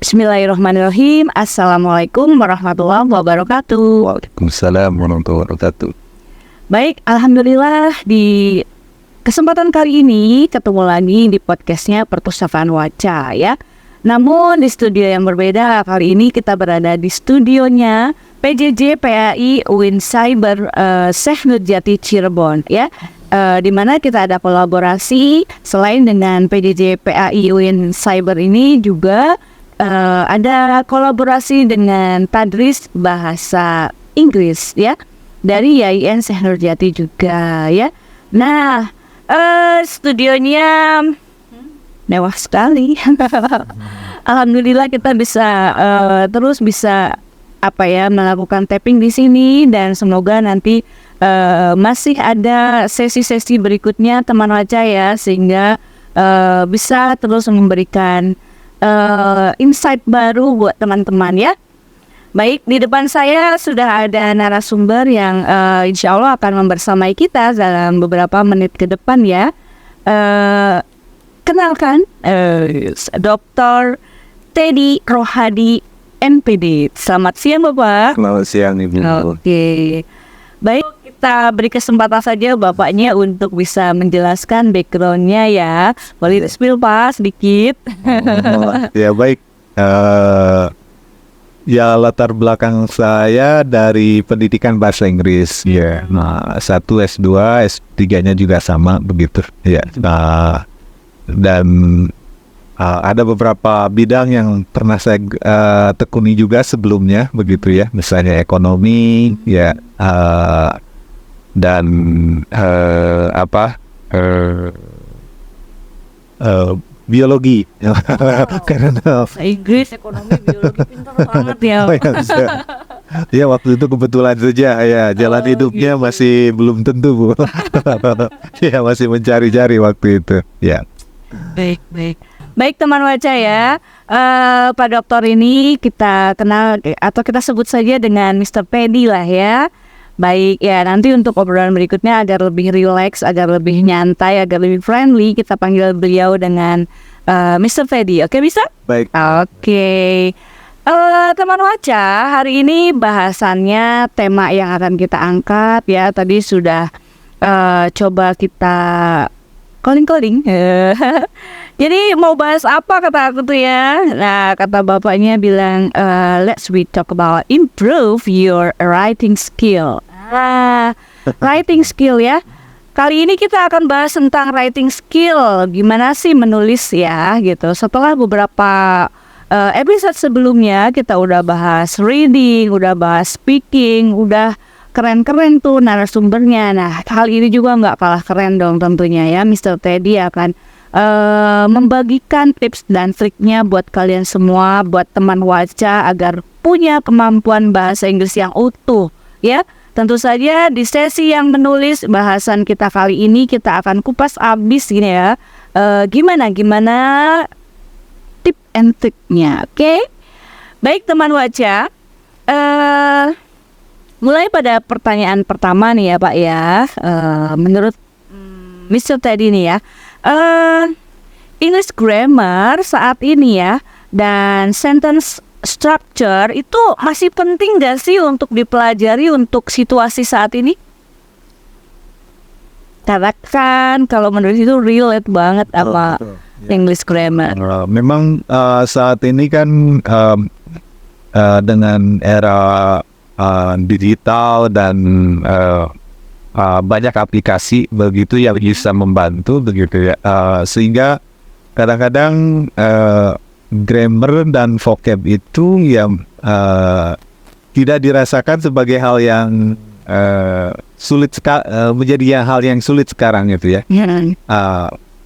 Bismillahirrahmanirrahim. Assalamualaikum warahmatullahi wabarakatuh. Waalaikumsalam warahmatullahi wabarakatuh. Baik, alhamdulillah di kesempatan kali ini ketemu lagi di podcastnya Perpustakaan Waca ya. Namun di studio yang berbeda, kali ini kita berada di studionya PJJ PAI UIN Cyber Syekh Nurjati Cirebon ya. Di mana kita ada kolaborasi selain dengan PJJ PAI UIN Cyber ini juga ada kolaborasi dengan Tadris Bahasa Inggris ya dari YIN Syekh Nurjati juga ya. Nah, studionya mewah sekali. Alhamdulillah kita bisa terus bisa melakukan tapping di sini, dan semoga nanti masih ada sesi-sesi berikutnya teman Waca ya, sehingga bisa terus memberikan insight baru buat teman-teman ya. Baik, di depan saya sudah ada narasumber yang insya Allah akan membersamai kita dalam beberapa menit ke depan ya. Kenalkan, Dr. Teddy Rohadi MPD. Selamat siang Bapak. Selamat siang Ibu. Oke. Baik, kita beri kesempatan saja Bapaknya untuk bisa menjelaskan background-nya ya. Boleh spill Pak sedikit. Ya baik. Ya latar belakang saya dari pendidikan bahasa Inggris ya. Nah, 1 S2, S3-nya juga sama begitu ya. Nah, dan ada beberapa bidang yang pernah saya tekuni juga sebelumnya begitu ya. Misalnya ekonomi ya, dan biologi. Karena Inggris, ekonomi, biologi, pintar banget ya. Ya waktu itu kebetulan saja ya, jalan hidupnya masih belum tentu Bu. Ya masih mencari-cari waktu itu ya. Baik teman Waca ya, Pak Dokter ini kita kenal atau kita sebut saja dengan Mr. Teddy lah ya. Baik ya, nanti untuk obrolan berikutnya agar lebih rileks, agar lebih nyantai, agar lebih friendly, kita panggil beliau dengan Mr. Teddy. Oke bisa? Baik. Oke. Teman Waca, hari ini bahasannya tema yang akan kita angkat ya. Tadi sudah coba kita calling. Jadi mau bahas apa kata aku tuh ya. Nah kata bapaknya bilang let's we talk about improve your writing skill. Writing skill ya. Kali ini kita akan bahas tentang writing skill. Gimana sih menulis ya gitu. Setelah beberapa episode sebelumnya kita udah bahas reading, udah bahas speaking, udah keren-keren tuh narasumbernya. Nah kali ini juga nggak kalah keren dong tentunya ya. Mr. Teddy akan membagikan tips dan triknya buat kalian semua, buat teman Waca agar punya kemampuan bahasa Inggris yang utuh ya. Tentu saja di sesi yang menulis bahasan kita kali ini kita akan kupas abis gini ya, gimana tip and triknya. Oke? Baik teman Waca, mulai pada pertanyaan pertama nih ya Pak ya. Menurut Mr. Teddy nih ya, English grammar saat ini ya dan sentence structure itu masih penting gak sih untuk dipelajari untuk situasi saat ini? Karena kan kalau menurut itu relate banget sama English grammar. Memang saat ini kan dengan era digital dan banyak aplikasi begitu yang bisa membantu begitu ya, sehingga kadang-kadang grammar dan vocab itu yang tidak dirasakan sebagai hal yang sulit menjadi hal yang sulit sekarang itu ya.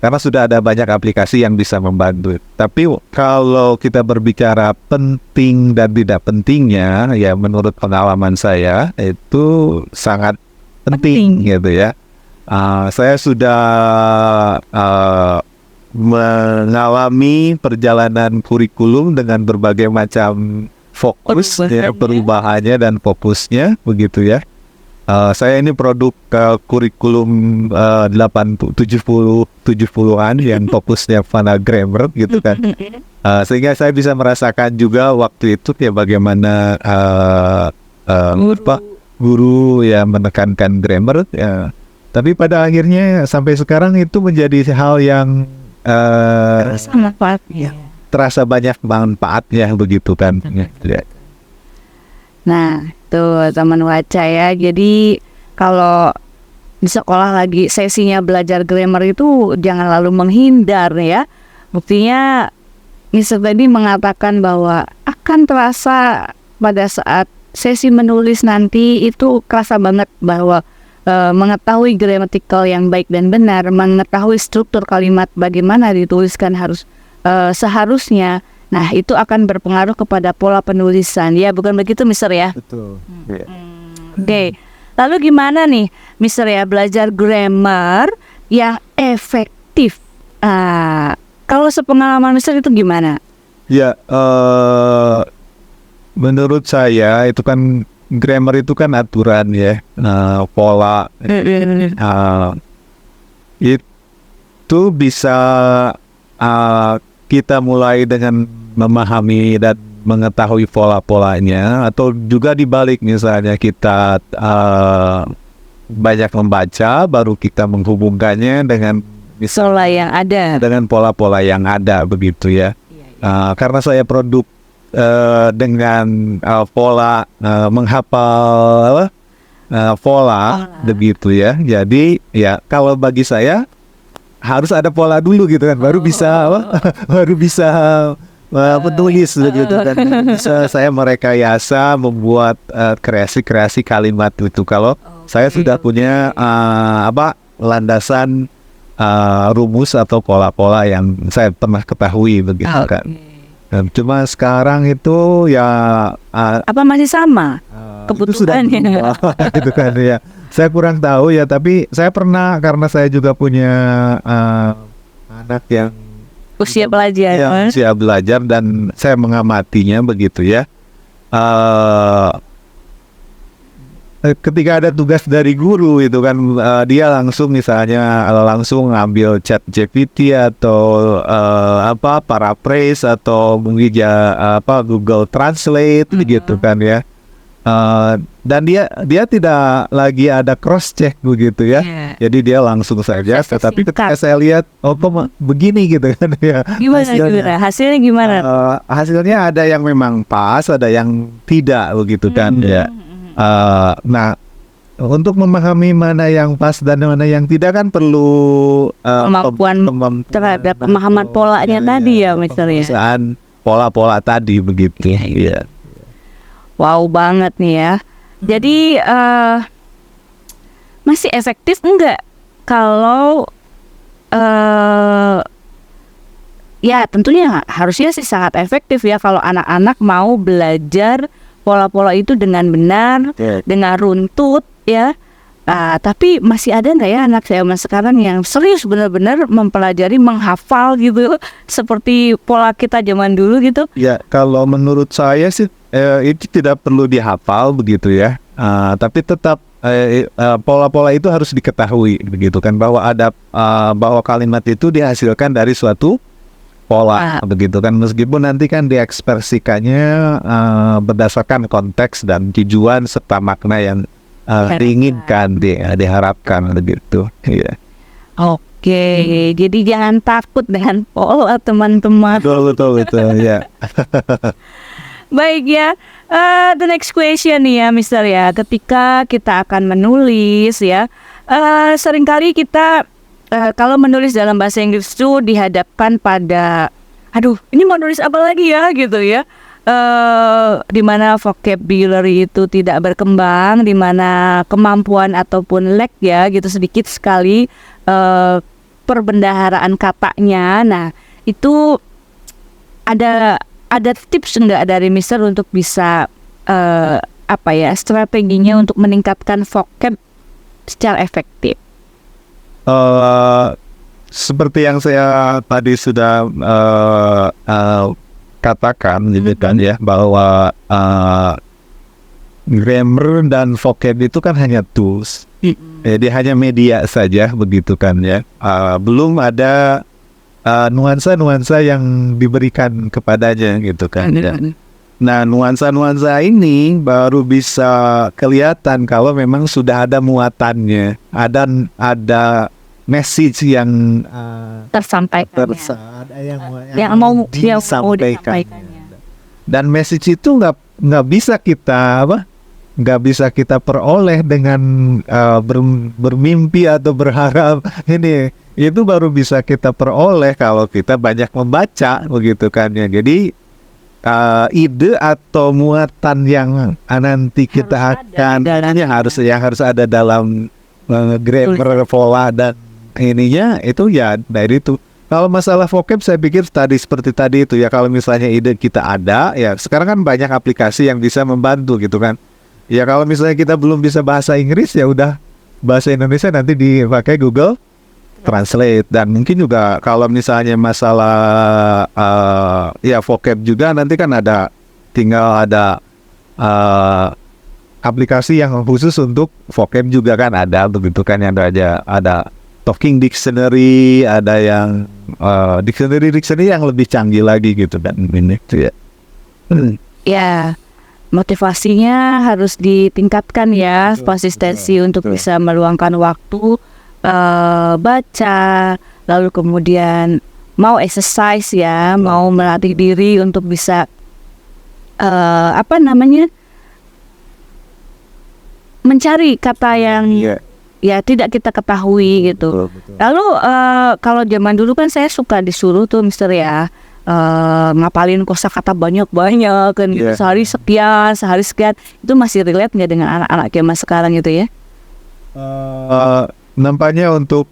Karena sudah ada banyak aplikasi yang bisa membantu. Tapi kalau kita berbicara penting dan tidak pentingnya, ya menurut pengalaman saya itu sangat penting gitu ya. Saya sudah mengalami perjalanan kurikulum dengan berbagai macam fokus ya, perubahannya dan fokusnya begitu ya. Saya ini produk kurikulum 70-an yang fokusnya pada grammar gitu kan. Sehingga saya bisa merasakan juga waktu itu ya bagaimana guru ya menekankan grammar ya. Tapi pada akhirnya sampai sekarang itu menjadi hal yang Terasa manfaatnya. terasa banyak manfaatnya begitu kan. Ya. Nah, tuh teman Waca ya. Jadi kalau di sekolah lagi sesinya belajar grammar itu jangan lalu menghindar ya. Buktinya Mister tadi mengatakan bahwa akan terasa pada saat sesi menulis nanti itu kerasa banget bahwa mengetahui gramatikal yang baik dan benar, mengetahui struktur kalimat bagaimana dituliskan harus seharusnya. Nah, itu akan berpengaruh kepada pola penulisan. Ya, bukan begitu, Mister ya? Betul. Oke. Lalu gimana nih, Mister ya, belajar grammar yang efektif? Kalau sepengalaman Mister itu gimana? Ya, menurut saya itu kan grammar itu kan aturan ya, pola. Itu bisa kita mulai dengan memahami dan mengetahui pola-polanya, atau juga dibalik misalnya kita banyak membaca baru kita menghubungkannya dengan Pola yang ada. dengan pola-pola yang ada begitu ya. Karena saya produk dengan pola menghafal pola begitu ya. Jadi ya kalau bagi saya harus ada pola dulu gitu kan, baru bisa baru bisa menulis gitu kan. Bisa saya merekayasa membuat kreasi-kreasi kalimat itu kalau saya sudah punya landasan rumus atau pola-pola yang saya pernah ketahui begitu kan. Dan cuma sekarang itu ya apa masih sama kebutuhannya gitu kan ya. Saya kurang tahu ya, tapi saya pernah, karena saya juga punya anak yang usia belajar, usia belajar dan saya mengamatinya begitu ya. Ketika ada tugas dari guru itu kan dia langsung misalnya langsung ngambil chat GPT atau paraphrase atau mungkin Google Translate gitu kan ya. Dan dia tidak lagi ada cross check begitu ya. Jadi dia langsung saja. Tetapi ketika saya lihat kok begini gitu kan ya. Gimana? Hasilnya gimana? Hasilnya ada yang memang pas, ada yang tidak begitu kan ya. Nah, untuk memahami mana yang pas dan mana yang tidak kan perlu kemampuan terhadap pemahaman polanya tadi ya, Mister ya. Pola-pola tadi begitu. Iya. Wow banget nih ya. Jadi masih efektif enggak kalau ya tentunya harusnya sih sangat efektif ya kalau anak-anak mau belajar pola-pola itu dengan benar, dengan runtut ya. Tapi masih ada nggak ya anak saya sekarang yang serius benar-benar mempelajari, menghafal gitu seperti pola kita zaman dulu gitu? Ya, kalau menurut saya sih itu tidak perlu dihafal begitu ya. Tapi tetap pola-pola itu harus diketahui begitu kan, bahwa ada bahwa kalimat itu dihasilkan dari suatu pola begitu kan, meskipun nanti kan diekspresikannya berdasarkan konteks dan tujuan serta makna yang diinginkan, diharapkan begitu. Yeah. Oke, jadi jangan takut dengan pola teman-teman. Betul ya. Baik ya, the next question nih ya, Mister ya. Ketika kita akan menulis ya, seringkali kita kalau menulis dalam bahasa Inggris itu dihadapkan pada, aduh, ini mau nulis apa lagi ya gitu ya. Di mana vocabulary itu tidak berkembang, di mana kemampuan ataupun lag ya gitu sedikit sekali perbendaharaan katanya. Nah, itu ada tips enggak dari Mister untuk bisa strateginya untuk meningkatkan vocab secara efektif? Seperti yang saya tadi sudah katakan gitu kan ya, bahwa grammar dan vocab itu kan hanya tools. Jadi hanya media saja begitu kan ya. Belum ada nuansa-nuansa yang diberikan kepadanya gitu kan ya. Nah, nuansa-nuansa ini baru bisa kelihatan kalau memang sudah ada muatannya, ada message yang Tersampaikan. ada Yang mau disampaikan. disampaikannya. Dan message itu nggak bisa kita peroleh dengan bermimpi atau berharap. Ini itu baru bisa kita peroleh kalau kita banyak membaca begitu kan ya. Jadi ide atau muatan yang nanti kita akan harus ada dalam grammar, pola dan ininya itu ya dari itu. Kalau masalah vocab saya pikir tadi seperti tadi itu ya, kalau misalnya ide kita ada ya, sekarang kan banyak aplikasi yang bisa membantu gitu kan. Ya kalau misalnya kita belum bisa bahasa Inggris ya udah bahasa Indonesia nanti dipakai Google Translate. Dan mungkin juga kalau misalnya masalah ya vocab juga nanti kan tinggal ada aplikasi yang khusus untuk vocab juga kan ada begitu kan, yang ada talking dictionary, ada yang dictionary yang lebih canggih lagi gitu dan ini ya. Ya, motivasinya harus ditingkatkan ya, konsistensi untuk bisa meluangkan waktu baca, lalu kemudian mau exercise ya, mau melatih diri untuk bisa mencari kata yang ya tidak kita ketahui gitu. Betul. Lalu kalau zaman dulu kan saya suka disuruh tuh Mister ya ngapalin kosakata banyak-banyak kan gitu. Sehari sekian itu masih relate nggak dengan anak-anak zaman sekarang gitu ya? Nampaknya untuk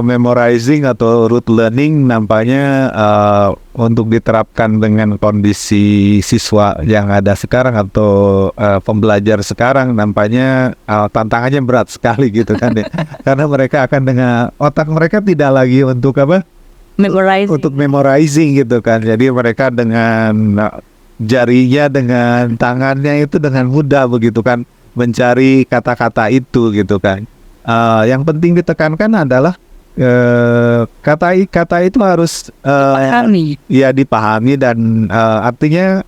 memorizing atau rote learning nampaknya untuk diterapkan dengan kondisi siswa yang ada sekarang atau pembelajar sekarang nampaknya tantangannya berat sekali gitu kan ya. Karena mereka akan dengan otak mereka tidak lagi untuk memorizing gitu kan. Jadi mereka dengan jarinya, dengan tangannya itu dengan mudah begitu kan mencari kata-kata itu gitu kan. Yang penting ditekankan adalah kata itu harus dipahami dan artinya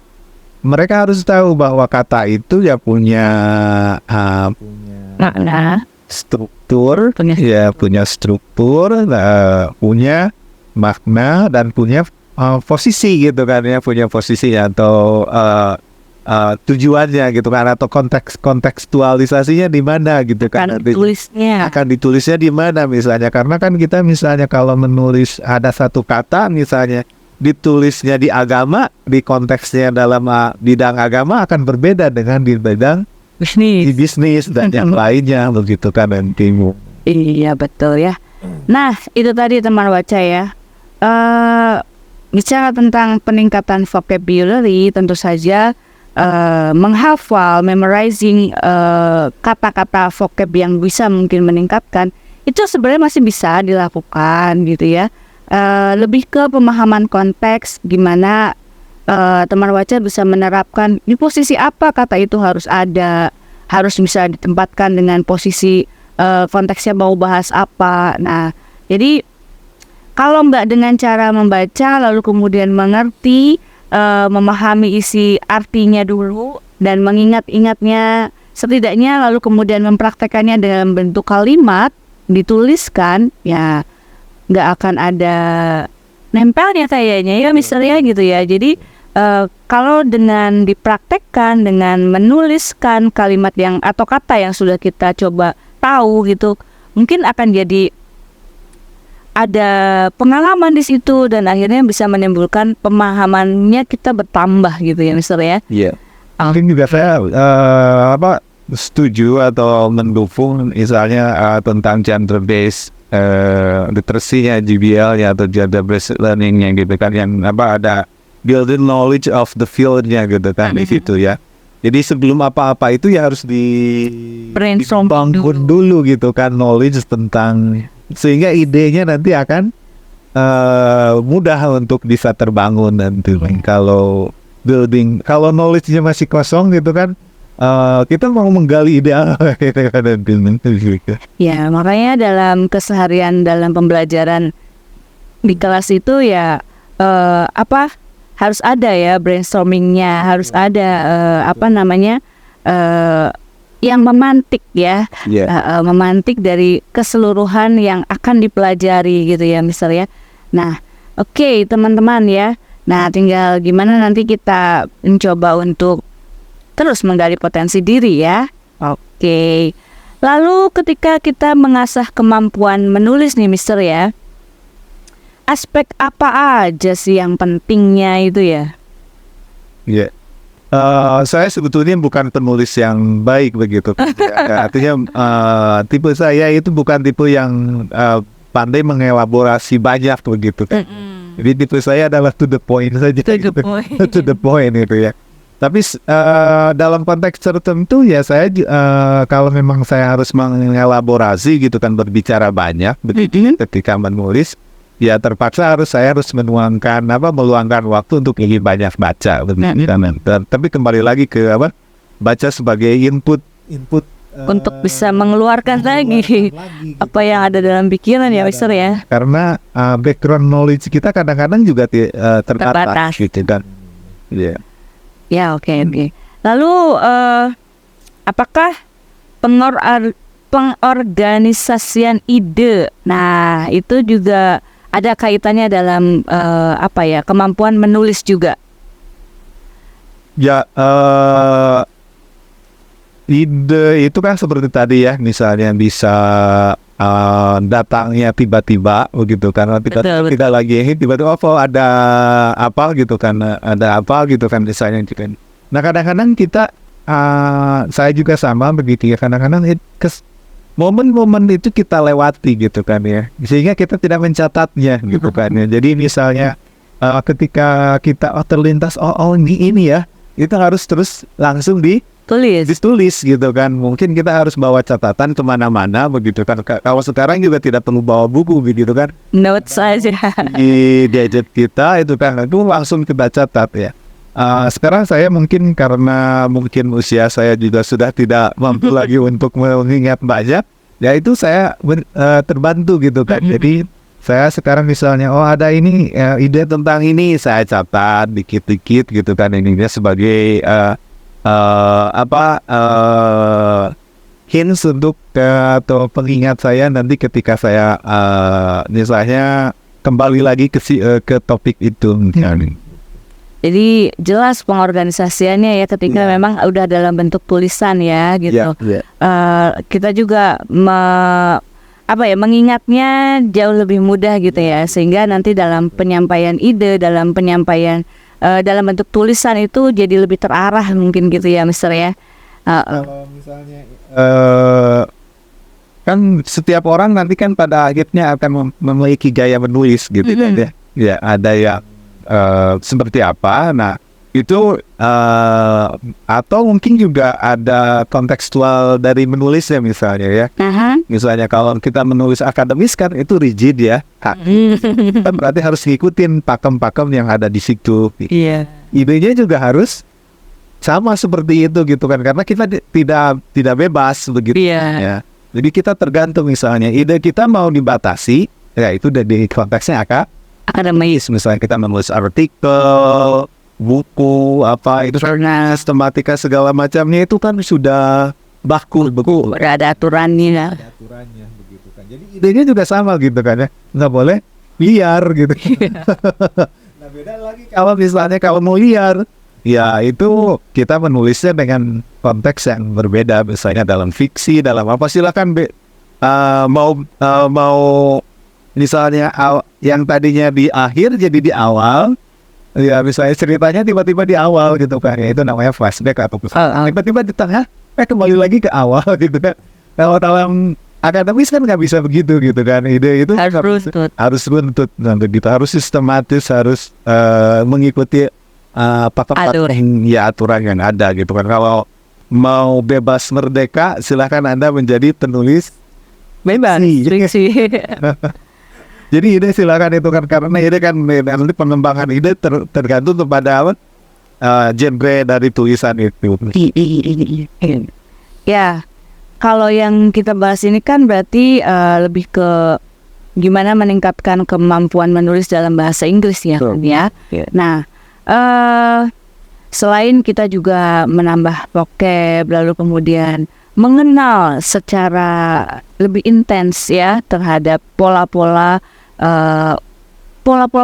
mereka harus tahu bahwa kata itu ya punya struktur, punya makna dan punya posisi gitu kan ya, punya posisi atau tujuannya gitu kan, atau kontekstualisasinya di mana gitu kan, akan ditulisnya di mana misalnya. Karena kan kita misalnya kalau menulis ada satu kata misalnya ditulisnya di agama, di konteksnya dalam bidang agama akan berbeda dengan di bidang bisnis dan yang lainnya begitu kan nantimu. Iya betul ya. Nah itu tadi teman baca ya, bicara tentang peningkatan vocabulary, tentu saja menghafal, memorizing kata-kata vocab yang bisa mungkin meningkatkan itu sebenarnya masih bisa dilakukan gitu ya. Lebih ke pemahaman konteks, gimana teman baca bisa menerapkan di posisi apa kata itu harus ada, harus bisa ditempatkan dengan posisi konteksnya mau bahas apa. Nah jadi kalau nggak dengan cara membaca lalu kemudian mengerti, memahami isi artinya dulu dan mengingat-ingatnya setidaknya, lalu kemudian mempraktekannya dalam bentuk kalimat dituliskan, ya nggak akan ada nempelnya kayaknya ya misalnya gitu ya. Jadi kalau dengan dipraktekkan, dengan menuliskan kalimat yang atau kata yang sudah kita coba tahu gitu, mungkin akan jadi ada pengalaman di situ dan akhirnya bisa menimbulkan pemahamannya kita bertambah gitu ya Mister ya. Iya. Mungkin juga saya setuju atau mendukung misalnya tentang gender based literacy-nya, GBL-nya atau gender based learning-nya gitu kan, yang ada building knowledge of the field-nya gitu kan di situ ya. Jadi sebelum apa-apa itu ya harus dibangun dulu gitu kan knowledge tentang, sehingga idenya nanti akan mudah untuk bisa terbangun nanti. Kalau knowledge-nya masih kosong gitu kan, kita mau menggali ide apa gitu kan. Ya, makanya dalam keseharian dalam pembelajaran di kelas itu ya harus ada ya brainstormingnya, harus ada yang memantik ya, memantik dari keseluruhan yang akan dipelajari gitu ya, Mister ya. Nah, oke, teman-teman ya. Nah, tinggal gimana nanti kita mencoba untuk terus menggali potensi diri ya. Oke. Lalu ketika kita mengasah kemampuan menulis nih, Mister ya, aspek apa aja sih yang pentingnya itu ya? Iya. Saya sebetulnya bukan penulis yang baik begitu. Artinya tipe saya itu bukan tipe yang pandai mengelaborasi banyak begitu. Jadi tipe saya adalah to the point saja. To the point gitu ya. Tapi dalam konteks tertentu ya saya kalau memang saya harus mengelaborasi gitu kan, berbicara banyak begitu ketika menulis, ya terpaksa saya harus meluangkan waktu untuk ingin banyak baca. Tapi kembali lagi ke baca sebagai input untuk bisa mengeluarkan lagi apa yang ada dalam pikiran ya, Mister ya. Karena background knowledge kita kadang-kadang juga terbatas gitu kan. Ya, oke. Lalu apakah pengorganisasian ide, nah itu juga ada kaitannya dalam kemampuan menulis juga? Ya, ide itu kan seperti tadi ya, misalnya bisa datangnya tiba-tiba begitu kan, tidak lagi ini tiba-tiba ada apa gitu kan, misalnya gitu kan. Nah, kadang-kadang kita saya juga sama begitu ya, kadang-kadang momen-momen itu kita lewati gitu kan ya, sehingga kita tidak mencatatnya gitu kan ya. Jadi misalnya ketika kita terlintas ini ya, itu harus terus langsung ditulis gitu kan. Mungkin kita harus bawa catatan kemana-mana begitu kan. Kalau sekarang juga tidak perlu bawa buku begitu kan, notes saja di gadget kita itu kan, itu langsung kita catat ya. Sekarang saya mungkin karena usia saya juga sudah tidak mampu lagi untuk mengingat banyak, ya itu saya terbantu gitu kan. Jadi saya sekarang misalnya ada ini ide tentang ini, saya catat dikit-dikit gitu kan, ininya sebagai hints untuk atau pengingat saya nanti ketika saya misalnya kembali lagi ke topik itu. Jadi jelas pengorganisasiannya ya ketika memang udah dalam bentuk tulisan ya gitu. Kita juga mengingatnya jauh lebih mudah gitu ya, sehingga nanti dalam penyampaian ide, dalam penyampaian dalam bentuk tulisan itu jadi lebih terarah mungkin gitu ya, Mister ya. Kalau misalnya kan setiap orang nanti kan pada akhirnya akan memiliki gaya menulis gitu kan ya. Ya, ada yang seperti apa. Nah, itu atau mungkin juga ada kontekstual dari menulisnya misalnya ya. Misalnya kalau kita menulis akademis kan itu rigid ya. Kan berarti harus ngikutin pakem-pakem yang ada di situ. Idenya juga harus sama seperti itu gitu kan, karena kita tidak bebas begitu ya. Jadi kita tergantung, misalnya ide kita mau dibatasi, ya itu dari konteksnya akademis. Misalnya kita menulis artikel, buku, itu tematika segala macamnya itu kan sudah baku. Ada aturannya. Begitu kan. Jadi idenya juga sama gitu kan ya. Nggak boleh liar gitu. Nah, beda lagi kalau misalnya kalau mau liar, ya itu kita menulisnya dengan konteks yang berbeda. Misalnya dalam fiksi, dalam apa, silakan mau misalnya yang tadinya di akhir jadi di awal, ya misalnya ceritanya tiba-tiba di awal gitu kan, ya itu namanya flashback atau tiba-tiba di tengah kembali lagi ke awal gitu kan. Kalau dalam akademis kan nggak bisa begitu gitu kan, ide itu harus runtut, nanti kita harus sistematis, harus mengikuti aturan yang ada gitu kan. Kalau mau bebas merdeka, silakan Anda menjadi penulis bebas. Jadi ide silakan itu kan, karena ide kan nanti pengembangan ide tergantung kepada genre dari tulisan itu. Ya, kalau yang kita bahas ini kan berarti lebih ke gimana meningkatkan kemampuan menulis dalam bahasa Inggris ya, kan ya. Nah, selain kita juga menambah vocab, lalu kemudian mengenal secara lebih intens ya terhadap pola-pola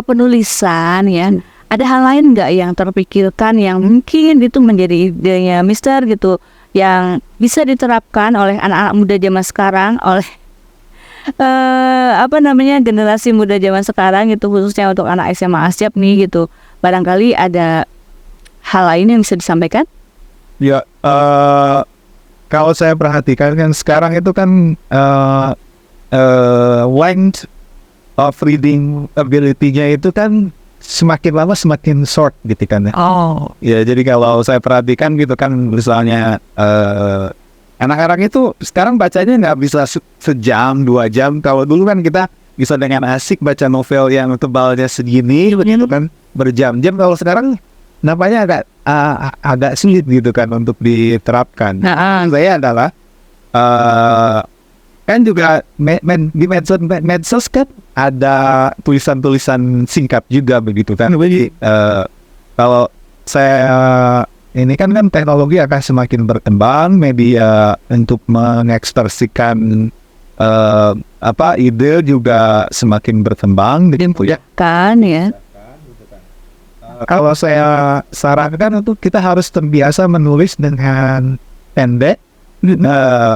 penulisan ya. Ada hal lain nggak yang terpikirkan yang mungkin itu menjadi idenya Mister gitu, yang bisa diterapkan oleh anak-anak muda zaman sekarang, oleh generasi muda zaman sekarang itu, khususnya untuk anak SMA Asyap nih gitu. Barangkali ada hal lain yang bisa disampaikan? Ya, kalau saya perhatikan kan sekarang itu kan length of reading ability-nya itu kan semakin lama semakin short gitu kan ya. Ya, jadi kalau saya perhatikan gitu kan, misalnya anak-anak itu sekarang bacanya nggak bisa sejam, 2 jam. Kalau dulu kan kita bisa dengan asik baca novel yang tebalnya segini, begitu kan, berjam-jam. Kalau sekarang nampaknya agak sulit gitu kan untuk diterapkan. Saya adalah kan juga di medsos kan ada tulisan-tulisan singkat juga begitu kan. Jadi kalau saya ini kan teknologi akan semakin berkembang, media untuk mengekspresikan ide juga semakin berkembang gitu ya. Kan ya. Kalau saya sarankan untuk kita harus terbiasa menulis dengan pendek,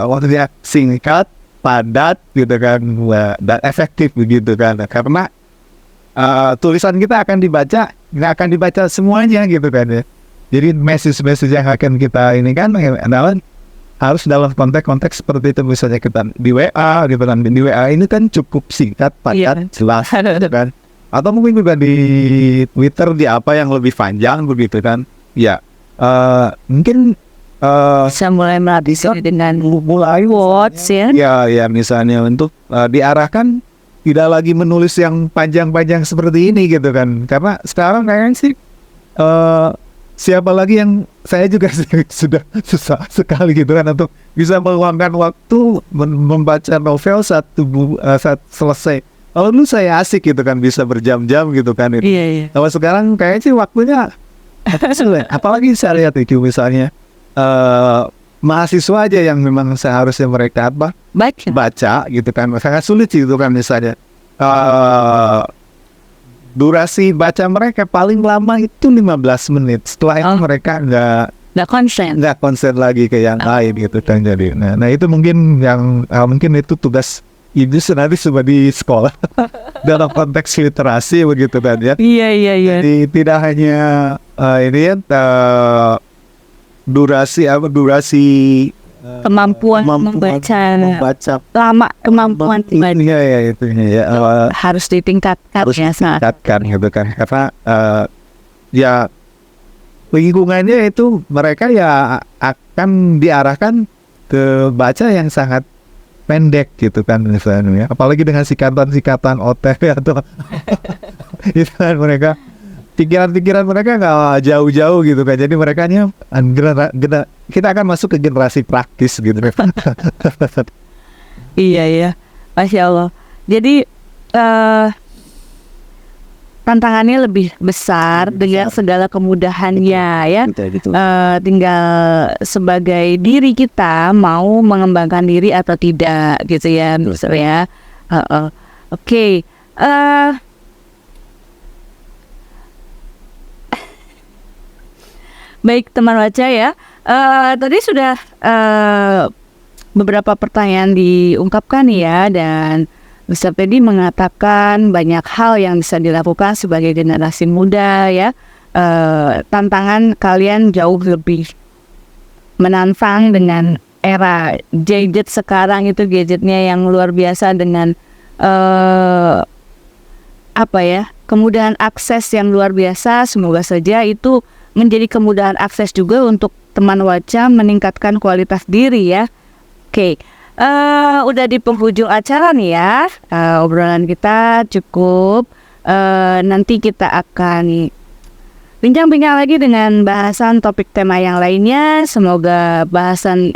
waktunya singkat, padat gitu kan, dan efektif begitu kan, karena tulisan kita akan dibaca, nggak akan dibaca semuanya gitu kan ya. Jadi message yang akan kita ini kan adalah harus dalam konteks seperti itu, misalnya kita di WA gitu kan, di WA ini kan cukup singkat, padat, jelas gitu kan, atau mungkin juga di Twitter di apa yang lebih panjang begitu kan ya. Mungkin bisa mulai melatih dengan mulai quotes ya. Ya misalnya untuk diarahkan tidak lagi menulis yang panjang-panjang seperti ini gitu kan, karena sekarang kayaknya sih siapa lagi yang, saya juga sudah susah sekali gitu kan untuk bisa meluangkan waktu membaca novel saat selesai. Kalau dulu saya asik gitu kan, bisa berjam-jam gitu kan. Iya. Kalau sekarang kayaknya sih waktunya apalagi saya lihat itu misalnya mahasiswa aja yang memang seharusnya mereka baca gitu kan, sangat sulit gitu kan, misalnya durasi baca mereka paling lama itu 15 menit. Setelah itu mereka nggak konsen lagi ke yang lain gitu kan. Jadi nah itu mungkin yang mungkin itu tugas ibu nanti coba di sekolah dalam konteks literasi begitu kan ya. Iya. Jadi tidak hanya ini ya durasi kemampuan membaca lama, kemampuan membaca itu ya harus ditingkatkan gitu kan, karena ya lingkungannya itu mereka ya akan diarahkan ke baca yang sangat pendek gitu kan misalnya ya, apalagi dengan sikatan OTW atau itu kan, mereka pikiran mereka nggak jauh-jauh gitu kan. Jadi mereka kita akan masuk ke generasi praktis gitu. Iya, Masya Allah. Jadi tantangannya lebih besar dengan segala kemudahannya ya. Tinggal sebagai diri kita mau mengembangkan diri atau tidak gitu ya, misalnya. Oke. Baik teman baca ya, tadi sudah beberapa pertanyaan diungkapkan ya, dan Mr. Teddy mengatakan banyak hal yang bisa dilakukan sebagai generasi muda ya. Tantangan kalian jauh lebih menantang dengan era gadget sekarang, itu gadgetnya yang luar biasa dengan kemudahan akses yang luar biasa. Semoga saja itu menjadi kemudahan akses juga untuk teman Waca meningkatkan kualitas diri ya. Oke, udah di penghujung acara nih ya. Obrolan kita cukup. Nanti kita akan bincang-bincang lagi dengan bahasan topik tema yang lainnya. Semoga bahasan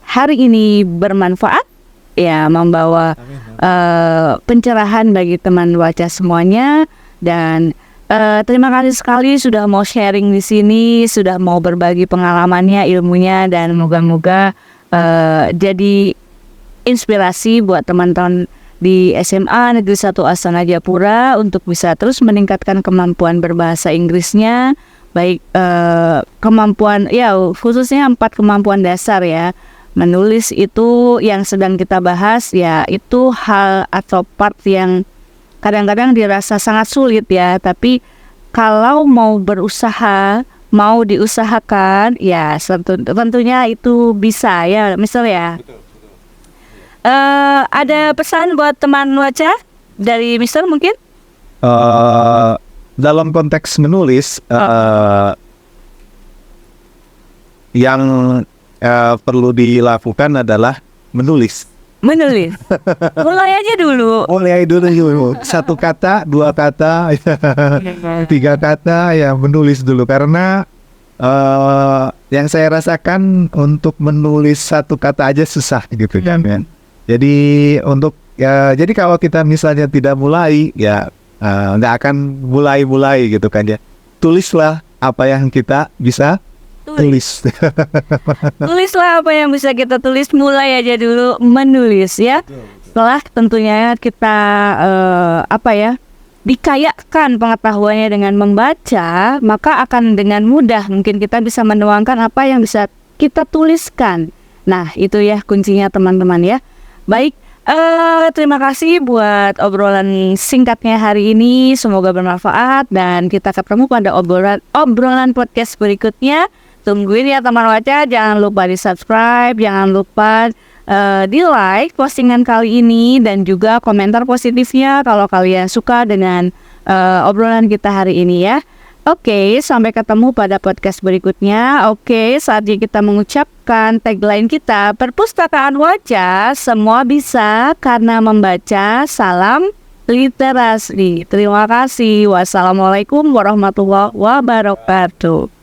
hari ini bermanfaat, ya, membawa pencerahan bagi teman Waca semuanya. Dan terima kasih sekali sudah mau sharing di sini, sudah mau berbagi pengalamannya, ilmunya, dan moga-moga jadi inspirasi buat teman-teman di SMA Negeri 1 Astana Japura untuk bisa terus meningkatkan kemampuan berbahasa Inggrisnya, baik kemampuan, ya khususnya 4 kemampuan dasar ya. Menulis itu yang sedang kita bahas, ya itu hal atau part yang kadang-kadang dirasa sangat sulit ya, tapi kalau mau berusaha, mau diusahakan, ya tentunya itu bisa ya, misalnya. Ada pesan buat teman Waca dari Mister mungkin? Dalam konteks menulis, yang perlu dilakukan adalah menulis. Mulai aja dulu. Satu kata, 2 kata, 3 kata, ya menulis dulu. Karena yang saya rasakan untuk menulis 1 kata aja susah gitu kan. Jadi jadi kalau kita misalnya tidak mulai, ya nggak akan mulai gitu kan ya. Tulislah apa yang kita bisa tulis. Tulislah apa yang bisa kita tulis, mulai aja dulu menulis ya. Setelah tentunya kita dikayakan pengetahuannya dengan membaca, maka akan dengan mudah mungkin kita bisa menuangkan apa yang bisa kita tuliskan. Nah, itu ya kuncinya teman-teman ya. Baik, terima kasih buat obrolan singkatnya hari ini. Semoga bermanfaat dan kita ketemu pada obrolan podcast berikutnya. Tungguin ya teman Waca, jangan lupa di subscribe, jangan lupa di like postingan kali ini dan juga komentar positifnya kalau kalian suka dengan obrolan kita hari ini ya. Oke, sampai ketemu pada podcast berikutnya. Oke, saatnya kita mengucapkan tagline kita, Perpustakaan Waca, semua bisa karena membaca. Salam literasi. Terima kasih. Wassalamualaikum warahmatullahi wabarakatuh.